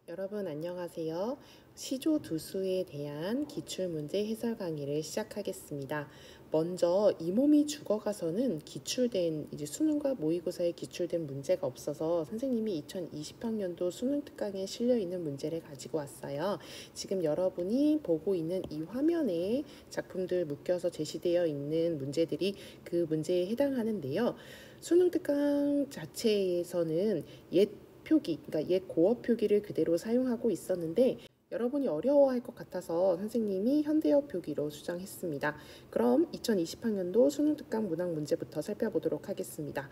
여러분 안녕하세요. 시조 두수에 대한 기출문제 해설 강의를 시작하겠습니다. 먼저 이 몸이 죽어가서는 기출된 수능과 모의고사에 기출된 문제가 없어서 선생님이 2020학년도 수능 특강에 실려 있는 문제를 가지고 왔어요. 지금 여러분이 보고 있는 이 화면에 작품들 묶여서 제시되어 있는 문제들이 그 문제에 해당하는데요. 수능 특강 자체에서는 옛 표기, 그러니까 옛 고어 표기를 그대로 사용하고 있었는데 여러분이 어려워할 것 같아서 선생님이 현대어 표기로 수정했습니다. 그럼 2020학년도 수능특강 문항 문제부터 살펴보도록 하겠습니다.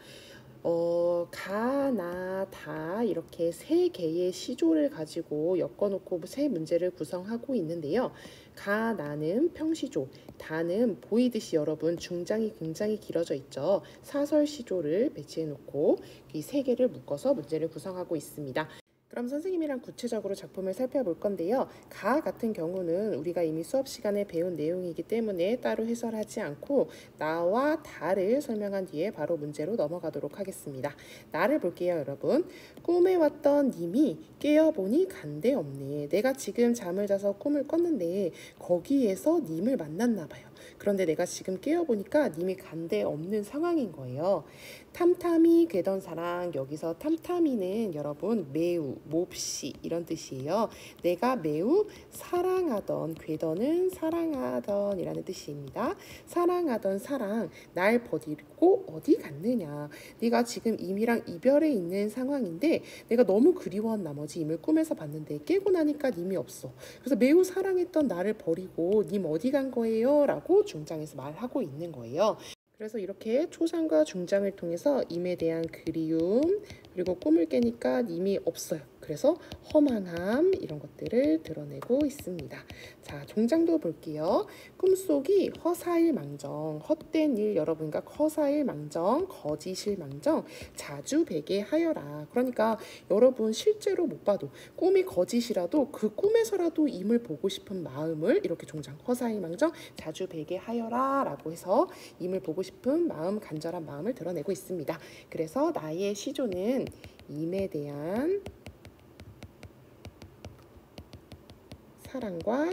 가, 나, 다 이렇게 세 개의 시조를 가지고 엮어놓고 세 문제를 구성하고 있는데요. 가, 나는 평시조, 다는 보이듯이 여러분 중장이 굉장히 길어져 있죠. 사설 시조를 배치해 놓고 이 세 개를 묶어서 문제를 구성하고 있습니다. 그럼 선생님이랑 구체적으로 작품을 살펴볼 건데요. 가 같은 경우는 우리가 이미 수업 시간에 배운 내용이기 때문에 따로 해설하지 않고 나와 다를 설명한 뒤에 바로 문제로 넘어가도록 하겠습니다. 나를 볼게요, 여러분. 꿈에 왔던 님이 깨어보니 간데 없네. 내가 지금 잠을 자서 꿈을 꿨는데 거기에서 님을 만났나 봐요. 그런데 내가 지금 깨어보니까 님이 간데 없는 상황인 거예요. 탐탐이 괴던 사랑, 여기서 탐탐이는 여러분 매우, 몹시 이런 뜻이에요. 내가 매우 사랑하던, 괴던은 사랑하던 이라는 뜻입니다. 사랑하던 사랑, 날 버리고 어디 갔느냐. 네가 지금 임이랑 이별해 있는 상황인데 내가 너무 그리워한 나머지 임을 꿈에서 봤는데 깨고 나니까 님이 없어. 그래서 매우 사랑했던 나를 버리고 님 어디 간 거예요? 라고 중장에서 말하고 있는 거예요. 그래서 이렇게 초장과 중장을 통해서 임에 대한 그리움, 그리고 꿈을 깨니까 님이 없어요. 그래서 허망함 이런 것들을 드러내고 있습니다. 자, 종장도 볼게요. 꿈속이 허사일망정, 헛된 일 여러분과 허사일망정, 거짓일망정, 자주 베게 하여라. 그러니까 여러분 실제로 못 봐도 꿈이 거짓이라도 그 꿈에서라도 임을 보고 싶은 마음을 이렇게 종장 허사일망정, 자주 베게 하여라 라고 해서 임을 보고 싶은 마음, 간절한 마음을 드러내고 있습니다. 그래서 나의 시조는 임에 대한 사랑과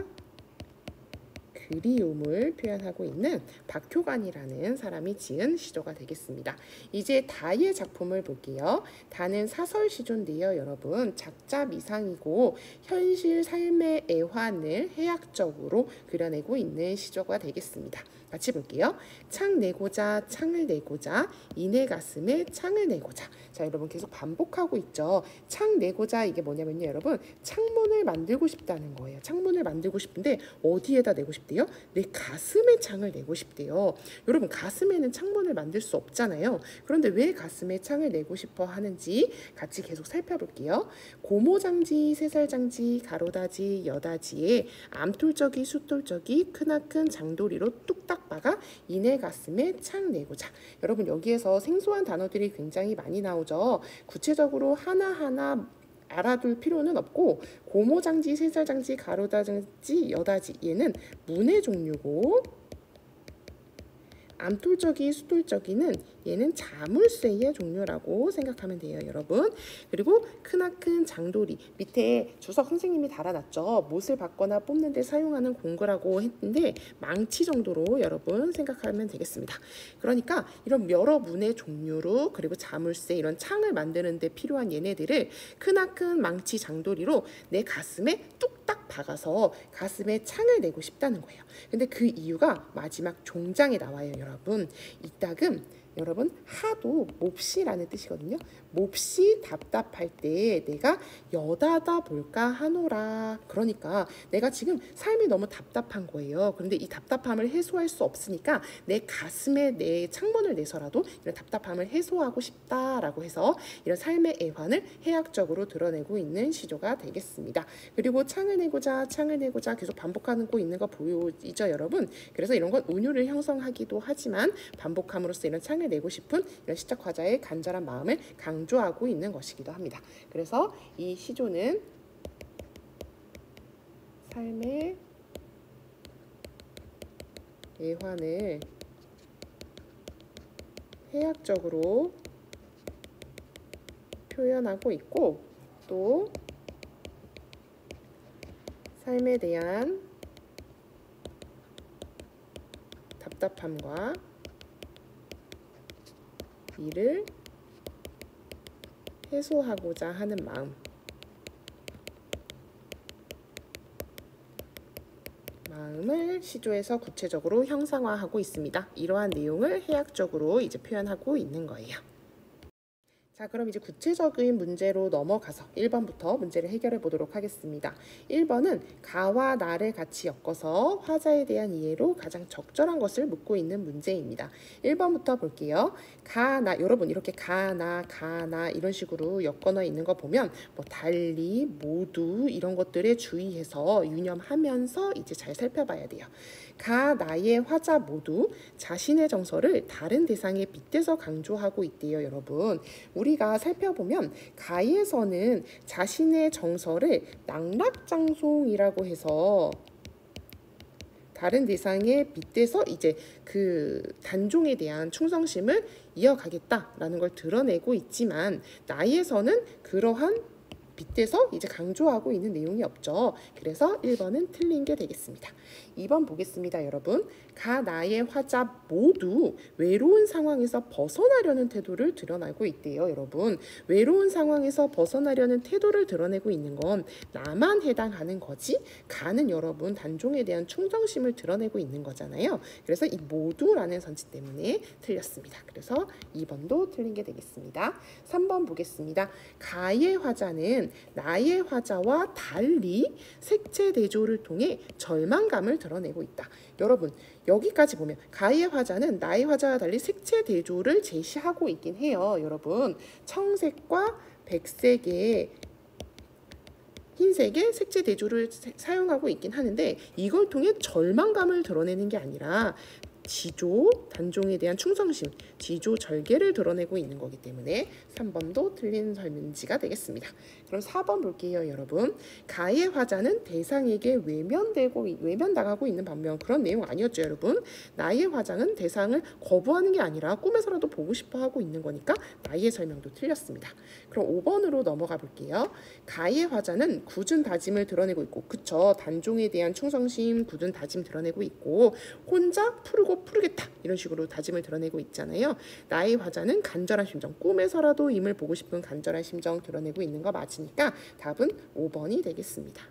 그리움을 표현하고 있는 박효관이라는 사람이 지은 시조가 되겠습니다. 이제 다의 작품을 볼게요. 다는 사설 시조인데요. 여러분 작자 미상이고 현실 삶의 애환을 해학적으로 그려내고 있는 시조가 되겠습니다. 같이 볼게요. 창 내고자 창을 내고자 이내 가슴에 창을 내고자. 자, 여러분 계속 반복하고 있죠. 창 내고자 이게 뭐냐면요. 여러분 창문을 만들고 싶다는 거예요. 창문을 만들고 싶은데 어디에다 내고 싶대요? 내 가슴에 창을 내고 싶대요. 여러분 가슴에는 창문을 만들 수 없잖아요. 그런데 왜 가슴에 창을 내고 싶어 하는지 같이 계속 살펴볼게요. 고모장지, 새살장지, 가로다지, 여다지에 암톨적이, 수톨적이, 크나큰 장도리로 뚝딱 박아 이내 가슴에 창 내고자. 여러분 여기에서 생소한 단어들이 굉장히 많이 나오죠. 구체적으로 하나하나 알아둘 필요는 없고 고모장지, 새살장지, 가로다장지, 여다지 얘는 문의 종류고 암톨적이, 수톨적이는 얘는 자물쇠의 종류라고 생각하면 돼요, 여러분. 그리고 크나큰 장도리 밑에 주석 선생님이 달아놨죠. 못을 받거나 뽑는 데 사용하는 공구라고 했는데 망치 정도로 여러분 생각하면 되겠습니다. 그러니까 이런 여러 문의 종류로 그리고 자물쇠 이런 창을 만드는 데 필요한 얘네들을 크나큰 망치 장도리로 내 가슴에 뚝딱 박아서 가슴에 창을 내고 싶다는 거예요. 근데 그 이유가 마지막 종장에 나와요, 여러분. 이따금 여러분 하도 몹시라는 뜻이거든요. 몹시 답답할 때 내가 여다다 볼까 하노라. 그러니까 내가 지금 삶이 너무 답답한 거예요. 그런데 이 답답함을 해소할 수 없으니까 내 가슴에 내 창문을 내서라도 이런 답답함을 해소하고 싶다라고 해서 이런 삶의 애환을 해학적으로 드러내고 있는 시조가 되겠습니다. 그리고 창을 내고자 계속 반복하고 있는 거 보이죠, 여러분? 그래서 이런 건 운율을 형성하기도 하지만 반복함으로써 이런 창을 내고 싶은 이런 시적화자의 간절한 마음을 강조하고 있는 것이기도 합니다. 그래서 이 시조는 삶의 애환을 해학적으로 표현하고 있고 또 삶에 대한 답답함과 이를 해소하고자 하는 마음을 시조에서 구체적으로 형상화하고 있습니다. 이러한 내용을 해학적으로 이제 표현하고 있는 거예요. 자, 그럼 이제 구체적인 문제로 넘어가서 1번부터 문제를 해결해 보도록 하겠습니다. 1번은 가와 나를 같이 엮어서 화자에 대한 이해로 가장 적절한 것을 묻고 있는 문제입니다. 1번부터 볼게요. 가, 나, 여러분 이렇게 가, 나 이런 식으로 엮어놔 있는 거 보면 뭐 달리, 모두 이런 것들에 주의해서 유념하면서 이제 잘 살펴봐야 돼요. 가, 나의 화자 모두 자신의 정서를 다른 대상에 빗대서 강조하고 있대요, 여러분. 우리가 살펴보면 가에서는 자신의 정서를 낙락장송이라고 해서 다른 대상에 빗대서 이제 그 단종에 대한 충성심을 이어가겠다라는 걸 드러내고 있지만 나에서는 그러한 빗대서 이제 강조하고 있는 내용이 없죠. 그래서 1번은 틀린 게 되겠습니다. 2번 보겠습니다, 여러분. 가, 나의 화자 모두 외로운 상황에서 벗어나려는 태도를 드러내고 있대요, 여러분. 외로운 상황에서 벗어나려는 태도를 드러내고 있는 건 나만 해당하는 거지 가는 여러분 단종에 대한 충성심을 드러내고 있는 거잖아요. 그래서 이 모두라는 선지 때문에 틀렸습니다. 그래서 2번도 틀린 게 되겠습니다. 3번 보겠습니다. 가의 화자는 나의 화자와 달리 색채 대조를 통해 절망감을 드러내고 있다. 여러분 여기까지 보면 가의 화자는 나의 화자와 달리 색채 대조를 제시하고 있긴 해요. 여러분 청색과 백색의 흰색의 색채 대조를 사용하고 있긴 하는데 이걸 통해 절망감을 드러내는 게 아니라 지조, 단종에 대한 충성심, 지조, 절개를 드러내고 있는 거기 때문에 3번도 틀린 설문지가 되겠습니다. 그럼 4번 볼게요, 여러분. 가의 화자는 대상에게 외면당하고 있는 반면 그런 내용 아니었죠, 여러분. 나의 화자는 대상을 거부하는 게 아니라 꿈에서라도 보고 싶어 하고 있는 거니까 나의 설명도 틀렸습니다. 그럼 5번으로 넘어가 볼게요. 가의 화자는 굳은 다짐을 드러내고 있고, 그쵸? 단종에 대한 충성심, 굳은 다짐 드러내고 있고, 혼자 푸르겠다 이런 식으로 다짐을 드러내고 있잖아요. 나의 화자는 간절한 심정, 꿈에서라도 임을 보고 싶은 간절한 심정 드러내고 있는 거 맞으니까 답은 5번이 되겠습니다.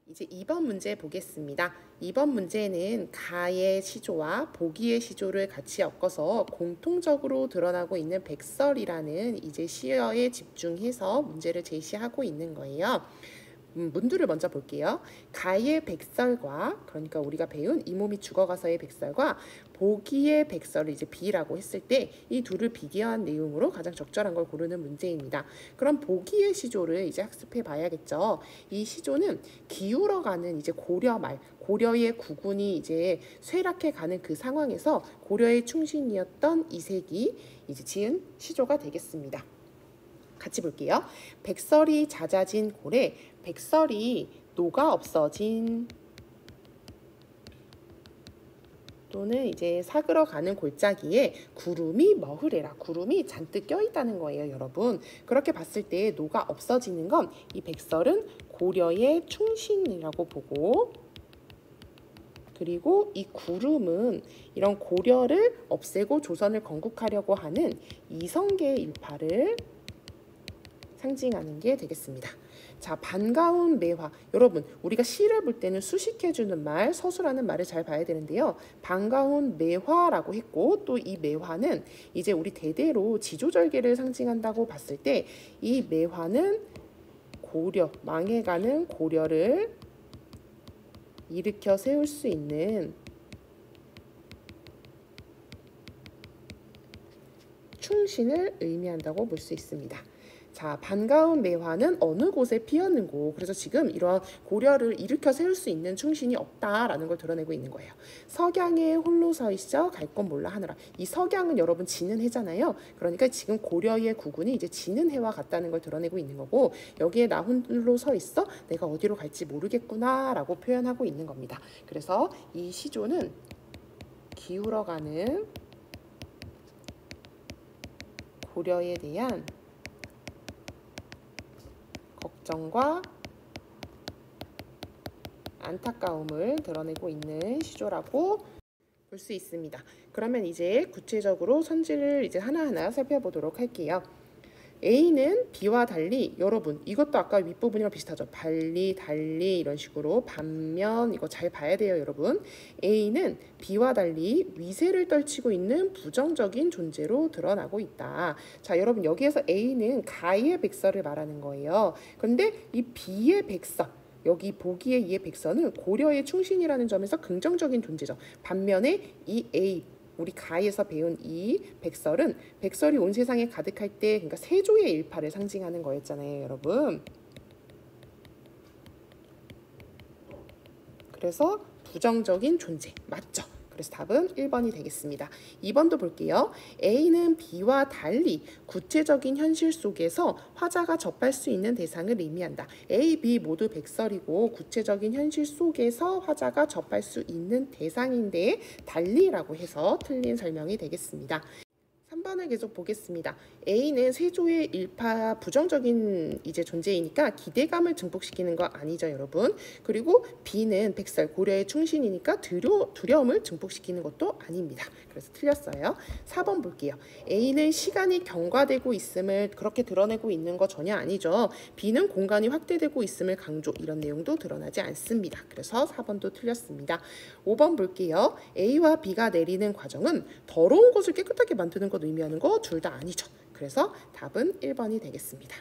이제 2번 문제 보겠습니다. 2번 문제는 가의 시조와 보기의 시조를 같이 엮어서 공통적으로 드러나고 있는 백설이라는 이제 시어에 집중해서 문제를 제시하고 있는 거예요. 문두를 먼저 볼게요. 가의 백설과 그러니까 우리가 배운 이 몸이 죽어가서의 백설과 보기의 백설을 이제 비라고 했을 때 이 둘을 비교한 내용으로 가장 적절한 걸 고르는 문제입니다. 그럼 보기의 시조를 이제 학습해 봐야겠죠. 이 시조는 기울어가는 이제 고려말, 고려의 국운이 이제 쇠락해 가는 그 상황에서 고려의 충신이었던 이색이 이제 지은 시조가 되겠습니다. 같이 볼게요. 백설이 잦아진 고래, 백설이 녹아 없어진 또는 이제 사그러가는 골짜기에 구름이 머흐레라. 구름이 잔뜩 껴있다는 거예요, 여러분. 그렇게 봤을 때 녹아 없어지는 건 이 백설은 고려의 충신이라고 보고 그리고 이 구름은 이런 고려를 없애고 조선을 건국하려고 하는 이성계의 일파를 상징하는 게 되겠습니다. 자, 반가운 매화. 여러분, 우리가 시를 볼 때는 수식해주는 말, 서술하는 말을 잘 봐야 되는데요. 반가운 매화라고 했고 또 이 매화는 이제 우리 대대로 지조절개를 상징한다고 봤을 때 이 매화는 고려, 망해가는 고려를 일으켜 세울 수 있는 충신을 의미한다고 볼 수 있습니다. 자, 반가운 매화는 어느 곳에 피었는고 그래서 지금 이런 고려를 일으켜 세울 수 있는 충신이 없다라는 걸 드러내고 있는 거예요. 석양에 홀로 서 있어 갈 건 몰라 하느라. 이 석양은 여러분 지는 해잖아요. 그러니까 지금 고려의 국운이 이제 지는 해와 같다는 걸 드러내고 있는 거고 여기에 나 홀로 서 있어 내가 어디로 갈지 모르겠구나 라고 표현하고 있는 겁니다. 그래서 이 시조는 기울어가는 고려에 대한 걱정과 안타까움을 드러내고 있는 시조라고 볼 수 있습니다. 그러면 이제 구체적으로 선지를 이제 하나하나 살펴보도록 할게요. A는 B와 달리, 여러분 이것도 아까 윗부분이랑 비슷하죠. 달리 이런 식으로 반면, 이거 잘 봐야 돼요 여러분. A는 B와 달리 위세를 떨치고 있는 부정적인 존재로 드러나고 있다. 자 여러분, 여기에서 A는 가의 백서를 말하는 거예요. 그런데 이 B의 백서, 여기 보기의 이의 백서는 고려의 충신이라는 점에서 긍정적인 존재죠. 반면에 이 A, 우리 가에서 배운 이 백설은, 백설이 온 세상에 가득할 때, 그러니까 세조의 일파를 상징하는 거였잖아요 여러분. 그래서 부정적인 존재 맞죠? 그래서 답은 1번이 되겠습니다. 2번도 볼게요. A는 B와 달리 구체적인 현실 속에서 화자가 접할 수 있는 대상을 의미한다. A, B 모두 백설이고 구체적인 현실 속에서 화자가 접할 수 있는 대상인데 달리라고 해서 틀린 설명이 되겠습니다. 3번을 계속 보겠습니다. A는 세조의 일파 부정적인 이제 존재이니까 기대감을 증폭시키는 거 아니죠 여러분. 그리고 B는 백설 고려의 충신이니까 두려움을 증폭시키는 것도 아닙니다. 그래서 틀렸어요. 4번 볼게요. A는 시간이 경과되고 있음을 그렇게 드러내고 있는 거 전혀 아니죠. B는 공간이 확대되고 있음을 강조, 이런 내용도 드러나지 않습니다. 그래서 4번도 틀렸습니다. 5번 볼게요. A와 B가 내리는 과정은 더러운 것을 깨끗하게 만드는 것 의미하는 거 둘 다 아니죠. 그래서 답은 1번이 되겠습니다.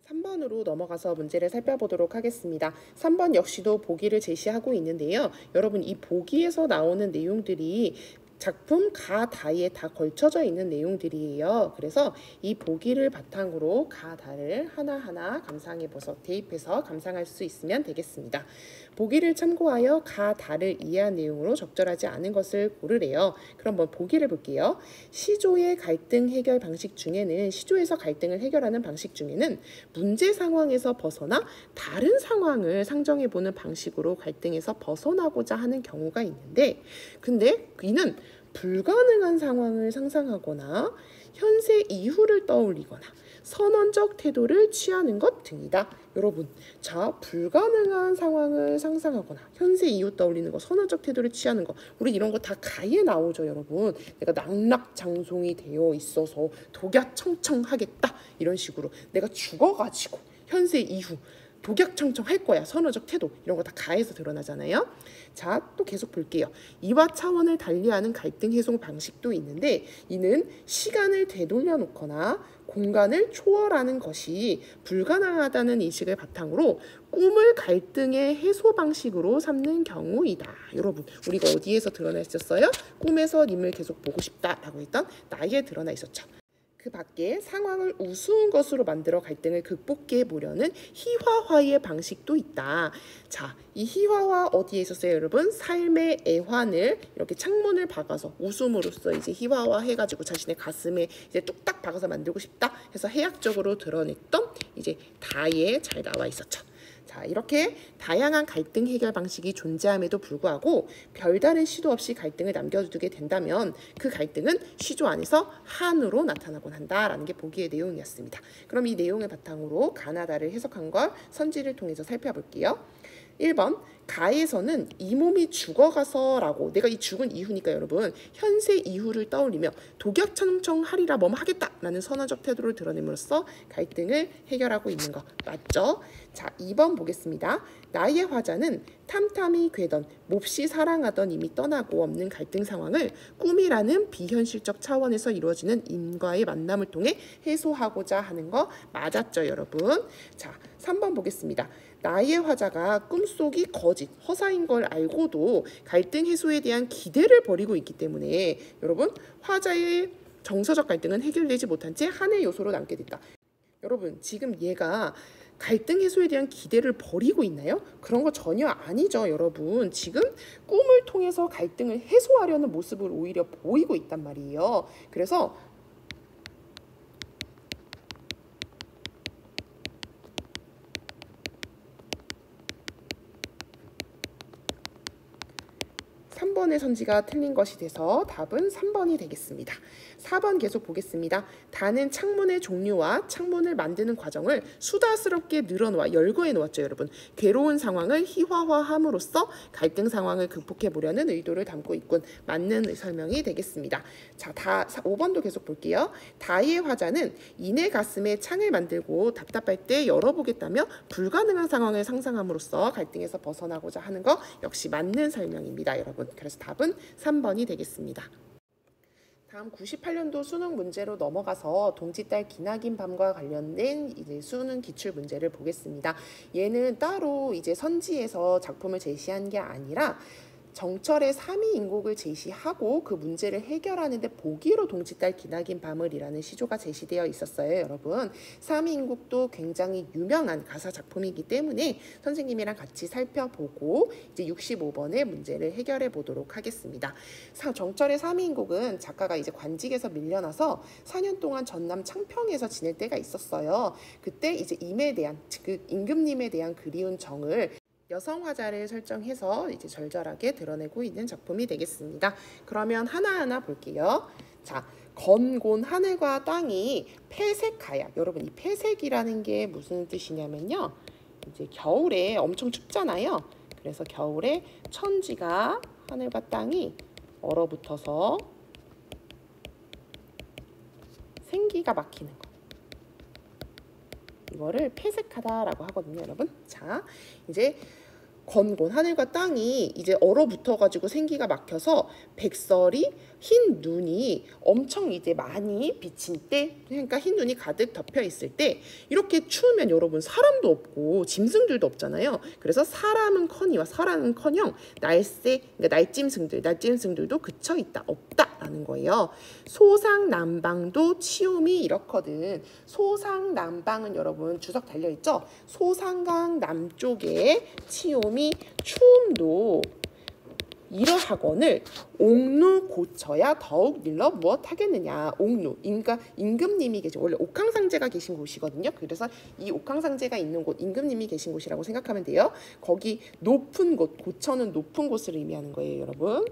3번으로 넘어가서 문제를 살펴보도록 하겠습니다. 3번 역시도 보기를 제시하고 있는데요. 여러분 이 보기에서 나오는 내용들이 작품 가, 다에 다 걸쳐져 있는 내용들이에요. 그래서 이 보기를 바탕으로 가, 다를 하나하나 감상해보서 대입해서 감상할 수 있으면 되겠습니다. 보기를 참고하여 가, 다를 이해한 내용으로 적절하지 않은 것을 고르래요. 그럼 보기를 볼게요. 시조의 갈등 해결 방식 중에는, 시조에서 갈등을 해결하는 방식 중에는 문제 상황에서 벗어나 다른 상황을 상정해보는 방식으로 갈등에서 벗어나고자 하는 경우가 있는데, 근데 이는 불가능한 상황을 상상하거나 현세 이후를 떠올리거나 선언적 태도를 취하는 것 등이다. 여러분, 자, 불가능한 상황을 상상하거나 현세 이후 떠올리는 거, 선언적 태도를 취하는 거, 우리 이런 거 다 가에 나오죠 여러분. 내가 낙락장송이 되어 있어서 독야청청하겠다, 이런 식으로 내가 죽어가지고 현세 이후 독약청청 할 거야, 선언적 태도, 이런 거 다 가에서 드러나잖아요. 자, 또 계속 볼게요. 이와 차원을 달리하는 갈등 해소 방식도 있는데, 이는 시간을 되돌려 놓거나 공간을 초월하는 것이 불가능하다는 인식을 바탕으로 꿈을 갈등의 해소 방식으로 삼는 경우이다. 여러분, 우리가 어디에서 드러나 있었어요? 꿈에서 님을 계속 보고 싶다라고 했던 나에 드러나 있었죠. 그 밖에 상황을 우스운 것으로 만들어 갈등을 극복해 보려는 희화화의 방식도 있다. 자, 이 희화화 어디에 있었어요, 여러분? 삶의 애환을 이렇게 창문을 박아서 웃음으로써 이제 희화화 해가지고 자신의 가슴에 이제 뚝딱 박아서 만들고 싶다 해서 해학적으로 드러냈던 이제 다에 잘 나와 있었죠. 자, 이렇게 다양한 갈등 해결 방식이 존재함에도 불구하고 별다른 시도 없이 갈등을 남겨두게 된다면 그 갈등은 시조 안에서 한으로 나타나곤 한다라는 게 보기의 내용이었습니다. 그럼 이 내용을 바탕으로 가나다를 해석한 걸 선지를 통해서 살펴볼게요. 1번, 가에서는 이 몸이 죽어가서라고, 내가 이 죽은 이후니까 여러분 현세 이후를 떠올리며 독약청청하리라 뭐뭐 하겠다라는 선언적 태도를 드러냄으로써 갈등을 해결하고 있는 거 맞죠? 자, 2번 보겠습니다. 나의 화자는 탐탐이 괴던 몹시 사랑하던 이미 떠나고 없는 갈등 상황을 꿈이라는 비현실적 차원에서 이루어지는 인과의 만남을 통해 해소하고자 하는 거 맞았죠 여러분? 자, 3번 보겠습니다. 나의 화자가 꿈속이 거짓, 허사인 걸 알고도 갈등 해소에 대한 기대를 버리고 있기 때문에 여러분, 화자의 정서적 갈등은 해결되지 못한 채 한의 요소로 남게 됐다. 여러분, 지금 얘가 갈등 해소에 대한 기대를 버리고 있나요? 그런 거 전혀 아니죠 여러분. 지금 꿈을 통해서 갈등을 해소하려는 모습을 오히려 보이고 있단 말이에요. 그래서 3번의 선지가 틀린 것이 돼서 답은 3번이 되겠습니다. 4번 계속 보겠습니다. 다는 창문의 종류와 창문을 만드는 과정을 수다스럽게 늘어놓아 열거해 놓았죠, 여러분. 괴로운 상황을 희화화함으로써 갈등 상황을 극복해 보려는 의도를 담고 있군. 맞는 설명이 되겠습니다. 자, 5번도 계속 볼게요. 다의 화자는 이내 가슴에 창을 만들고 답답할 때 열어보겠다며 불가능한 상황을 상상함으로써 갈등에서 벗어나고자 하는 거 역시 맞는 설명입니다, 여러분. 그래서 답은 3번이 되겠습니다. 다음 98년도 수능 문제로 넘어가서 동지달 기나긴 밤과 관련된 이제 수능 기출 문제를 보겠습니다. 얘는 따로 이제 선지에서 작품을 제시한 게 아니라 정철의 3위 인곡을 제시하고 그 문제를 해결하는데 보기로 동지달 기나긴 밤을이라는 시조가 제시되어 있었어요, 여러분. 3위 인곡도 굉장히 유명한 가사 작품이기 때문에 선생님이랑 같이 살펴보고 이제 65번의 문제를 해결해 보도록 하겠습니다. 정철의 3위 인곡은 작가가 이제 관직에서 밀려나서 4년 동안 전남 창평에서 지낼 때가 있었어요. 그때 이제 임에 대한, 그 임금님에 대한 그리운 정을 여성 화자를 설정해서 이제 절절하게 드러내고 있는 작품이 되겠습니다. 그러면 하나하나 볼게요. 자, 건곤 하늘과 땅이 폐색하야. 여러분, 이 폐색이라는 게 무슨 뜻이냐면요. 이제 겨울에 엄청 춥잖아요. 그래서 겨울에 천지가 하늘과 땅이 얼어붙어서 생기가 막히는 거. 이거를 폐색하다라고 하거든요, 여러분. 자, 이제 건곤 하늘과 땅이 이제 얼어붙어가지고 생기가 막혀서 백설이 흰 눈이 엄청 이제 많이 비친 때, 그러니까 흰 눈이 가득 덮여 있을 때 이렇게 추우면 여러분 사람도 없고 짐승들도 없잖아요. 그래서 사람은커녕 그러니까 날짐승들도 그쳐 있다, 없다라는 거예요. 소상난방도 치움이 이렇거든. 소상난방은 여러분 주석 달려 있죠. 소상강 남쪽에 치움이 추움도 이러하거늘 옥루 고쳐야 더욱 일러 무엇하겠느냐. 옥루, 그러니까 임금님이 계신, 원래 옥황상제가 계신 곳이거든요. 그래서 이 옥황상제가 있는 곳, 임금님이 계신 곳이라고 생각하면 돼요. 거기 높은 곳, 고쳐는 높은 곳을 의미하는 거예요, 여러분.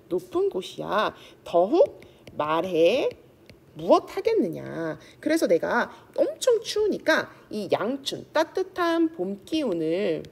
높은 곳이야. 더욱 말해 무엇하겠느냐. 그래서 내가 엄청 추우니까 이 양춘, 따뜻한 봄 기운을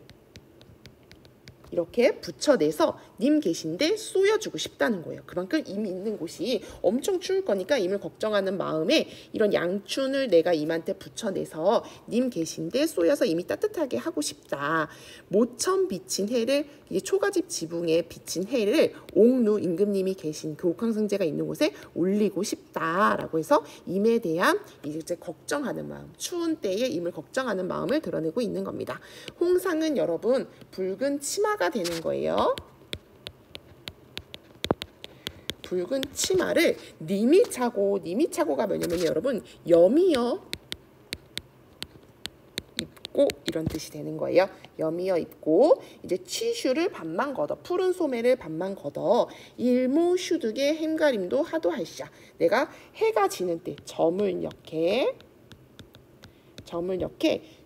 이렇게 붙여내서 님 계신데 쏘여주고 싶다는 거예요. 그만큼 임 있는 곳이 엄청 추울 거니까 임을 걱정하는 마음에 이런 양춘을 내가 임한테 붙여내서 님 계신데 쏘여서 임이 따뜻하게 하고 싶다. 모천 비친 해를, 이게 초가집 지붕에 비친 해를 옥루 임금님이 계신 그 옥황상제가 있는 곳에 올리고 싶다라고 해서 임에 대한 이제 걱정하는 마음, 추운 때에 임을 걱정하는 마음을 드러내고 있는 겁니다. 홍상은 여러분 붉은 치마가 되는 거예요. 붉은 치마를 님이 차고가 뭐냐면 여러분 염이여 입고 이런 뜻이 되는 거예요. 염이여 입고 이제 취슈를 반만 걷어, 푸른 소매를 반만 걷어 일모슈득의 햄가림도 하도 할샤. 내가 해가 지는 때 저물녘에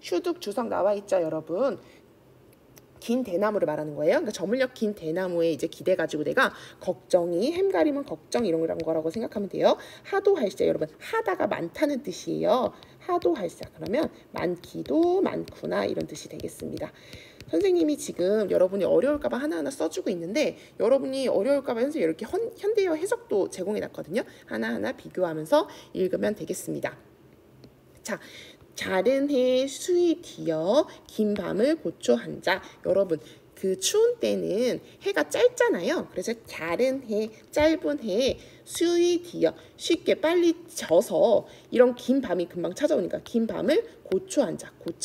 슈득 주석 나와 있죠, 여러분. 긴 대나무를 말하는 거예요. 그러니까 저물녘 긴 대나무에 이제 기대가지고 내가 걱정이, 햄가림은 걱정 이런 거라고 생각하면 돼요. 하도 할자, 여러분 하다가 많다는 뜻이에요. 하도 할자 그러면 많기도 많구나 이런 뜻이 되겠습니다. 선생님이 지금 여러분이 어려울까봐 하나하나 써주고 있는데 여러분이 어려울까봐 선생님이 이렇게 현대어 해석도 제공해놨거든요. 하나하나 비교하면서 읽으면 되겠습니다. 자, 자른 해 수이 뒤어 긴 밤을 고초 한자. 여러분 그 추운 때는 해가 짧잖아요. 그래서 자른 해, 짧은 해, 수이 뒤어 쉽게 빨리 져서 이런 긴 밤이 금방 찾아오니까 긴 밤을 고쳐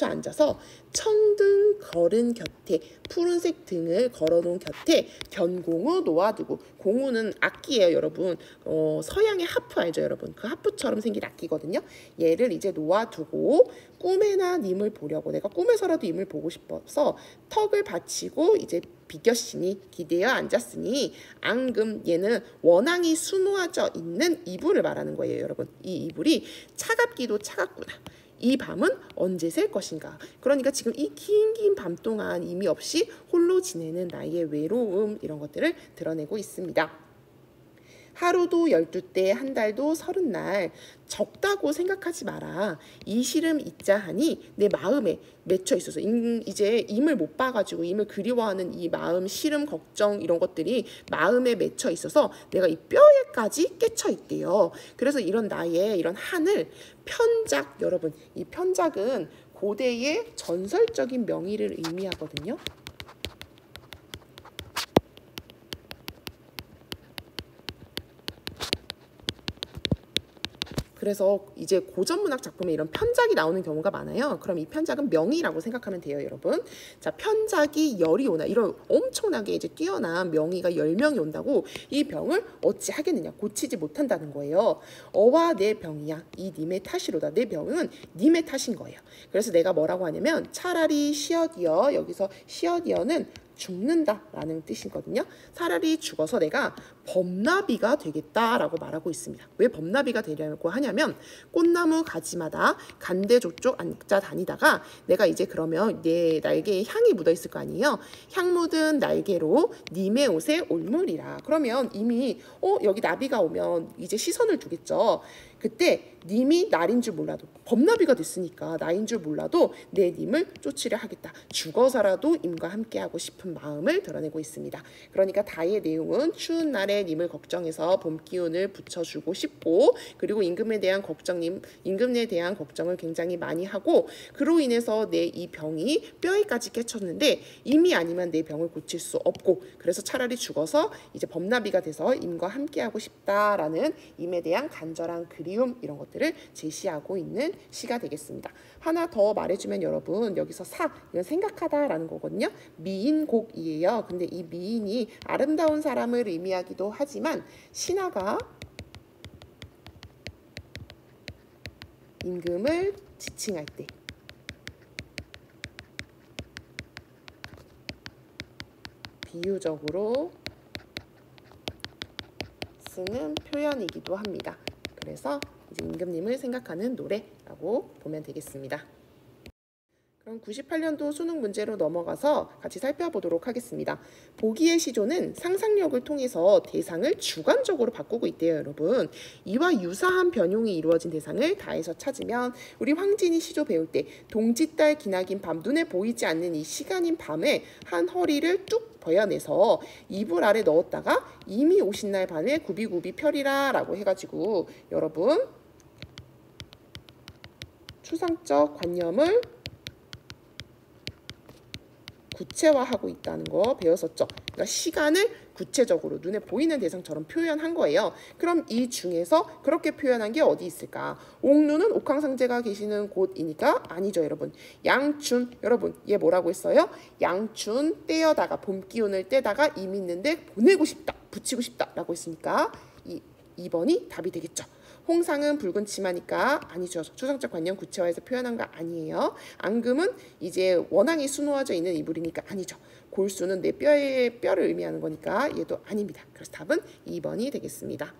앉아서 청등 걸은 곁에, 푸른색 등을 걸어놓은 곁에 견공우 놓아두고, 공우는 악기예요, 여러분. 서양의 하프 알죠, 여러분? 그 하프처럼 생긴 악기거든요. 얘를 이제 놓아두고 꿈에나 님을 보려고, 내가 꿈에서라도 님을 보고 싶어서 턱을 받치고 이제 비겼으니 기대어 앉았으니 앙금, 얘는 원앙이 수놓아져 있는 이불을 말하는 거예요, 여러분. 이 이불이 차갑기도 차갑구나. 이 밤은 언제 셀 것인가. 그러니까 지금 이 긴 밤 동안 의미 없이 홀로 지내는 나의 외로움, 이런 것들을 드러내고 있습니다. 하루도 12때, 한 달도 30날, 적다고 생각하지 마라. 이 시름 잊자 하니 내 마음에 맺혀 있어서 이제 임을 못 봐가지고 임을 그리워하는 이 마음, 시름, 걱정, 이런 것들이 마음에 맺혀 있어서 내가 이 뼈에까지 깨쳐 있대요. 그래서 이런 나의 이런 한을 편작, 여러분, 이 편작은 고대의 전설적인 명의를 의미하거든요. 그래서 이제 고전문학 작품에 이런 편작이 나오는 경우가 많아요. 그럼 이 편작은 명의라고 생각하면 돼요, 여러분. 자, 편작이 열이 오나, 이런 엄청나게 이제 뛰어난 명의가 10명이 온다고 이 병을 어찌 하겠느냐, 고치지 못한다는 거예요. 어와 내 병이야, 이 님의 탓이로다. 내 병은 님의 탓인 거예요. 그래서 내가 뭐라고 하냐면, 차라리 시어디어, 여기서 시어디어는 죽는다라는 뜻이거든요. 차라리 죽어서 내가 범나비가 되겠다라고 말하고 있습니다. 왜 범나비가 되려고 하냐면, 꽃나무 가지마다 간대족족 앉아 다니다가 내가 이제 그러면 내 날개에 향이 묻어 있을 거 아니에요. 향 묻은 날개로 님의 옷에 올무리라. 그러면 이미 여기 나비가 오면 이제 시선을 두겠죠. 그때 님이 날인 줄 몰라도, 범나비가 됐으니까 나인 줄 몰라도 내 님을 쫓으려 하겠다. 죽어서라도 임과 함께하고 싶은 마음을 드러내고 있습니다. 그러니까 다의 내용은 추운 날에 님을 걱정해서 봄 기운을 붙여주고 싶고, 그리고 임금에 대한 걱정을 굉장히 많이 하고, 그로 인해서 내 이 병이 뼈에까지 깨쳤는데 임이 아니면 내 병을 고칠 수 없고, 그래서 차라리 죽어서 이제 범나비가 돼서 임과 함께하고 싶다라는 임에 대한 간절한 그리움, 이런 것들을 제시하고 있는 시가 되겠습니다. 하나 더 말해주면, 여러분, 여기서 이건 생각하다라는 거거든요. 미인곡이에요. 근데 이 미인이 아름다운 사람을 의미하기도 하지만, 신하가 임금을 지칭할 때 비유적으로 쓰는 표현이기도 합니다. 그래서 이제 임금님을 생각하는 노래라고 보면 되겠습니다. 그럼 98년도 수능 문제로 넘어가서 같이 살펴보도록 하겠습니다. 보기의 시조는 상상력을 통해서 대상을 주관적으로 바꾸고 있대요, 여러분. 이와 유사한 변용이 이루어진 대상을 다해서 찾으면, 우리 황진이 시조 배울 때 동짓달 기나긴 밤, 눈에 보이지 않는 이 시간인 밤에 한 허리를 뚝 버여내서 이불 아래 넣었다가 이미 오신 날 밤에 굽이굽이 펴리라 라고 해가지고, 여러분, 추상적 관념을 구체화하고 있다는 거 배웠었죠. 그러니까 시간을 구체적으로 눈에 보이는 대상처럼 표현한 거예요. 그럼 이 중에서 그렇게 표현한 게 어디 있을까? 옥루는 옥황상제가 계시는 곳이니까 아니죠, 여러분. 양춘, 여러분, 얘 뭐라고 했어요? 양춘 떼어다가, 봄 기운을 떼다가 임 있는데 보내고 싶다, 붙이고 싶다라고 했으니까 2번이 답이 되겠죠. 홍상은 붉은 치마니까 아니죠. 추상적 관념 구체화해서 표현한 거 아니에요. 앙금은 이제 원앙이 수놓아져 있는 이불이니까 아니죠. 골수는 내 뼈의 뼈를 의미하는 거니까 얘도 아닙니다. 그래서 답은 2번이 되겠습니다.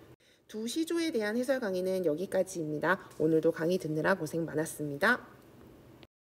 두 시조에 대한 해설 강의는 여기까지입니다. 오늘도 강의 듣느라 고생 많았습니다.